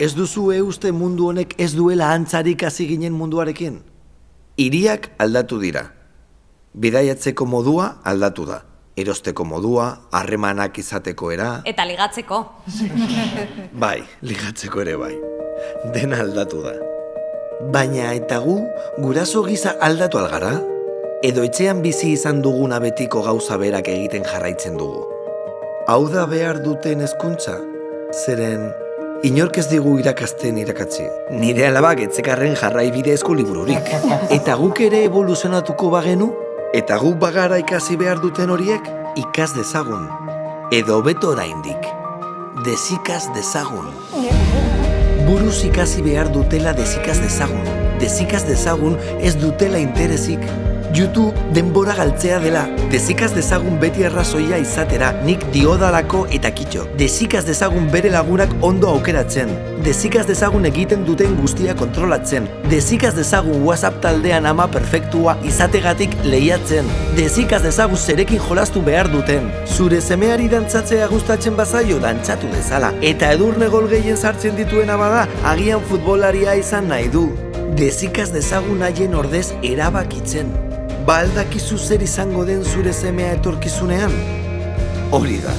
ez duzu uste mundu honek ez duela antzarik hasi ginen munduarekin? Hiriak aldatu dira. Bidaiatzeko modua aldatu da. Erosteko modua, harremanak izateko era... Eta ligatzeko. Bai, ligatzeko ere bai. Dena aldatu da. Baina eta gu, guraso gisa aldatu algara? Edo etxean bizi izan duguna betiko gauza berak egiten jarraitzen dugu. Hau da behar duten hezkuntza? Zeren, inork ez digu irakasten irakatsi. Nire alabak etzekarren jarraibide libururik. Eta guk ere evoluzionatuko bagenu? Eta guk bagara ikasi behar duten horiek? Ikas dezagun. Edo beto oraindik. Desikaz dezagun. Buruz ikasi behar dutela desikaz dezagun. Desikaz dezagun ez dutela interesik. YouTube denbora galtzea dela. Desikaz dezagun beti arrazoia izatera, nik diodalako eta kitxo. Desikaz dezagun bere lagunak ondo aukeratzen. Desikaz dezagun egiten duten guztia kontrolatzen. Desikaz dezagun WhatsApp taldean ama perfektua izategatik lehiatzen. Desikaz dezagun zerekin jolastu behar duten. Zure semeari dantzatzea gustatzen bazaio dantzatu dezala. Eta edurne gol gehien sartzen dituena bada, agian futbolaria izan nahi du. Desikaz dezagun haien ordez erabakitzen. Ba aldakizu zer izango den zure semea etorkizunean? Hori da,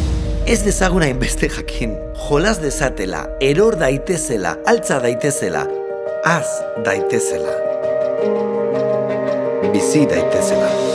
ez dezagun hainbeste jakin. Jolas dezatela, eror daitezela, altza daitezela, az daitezela, bizi daitezela.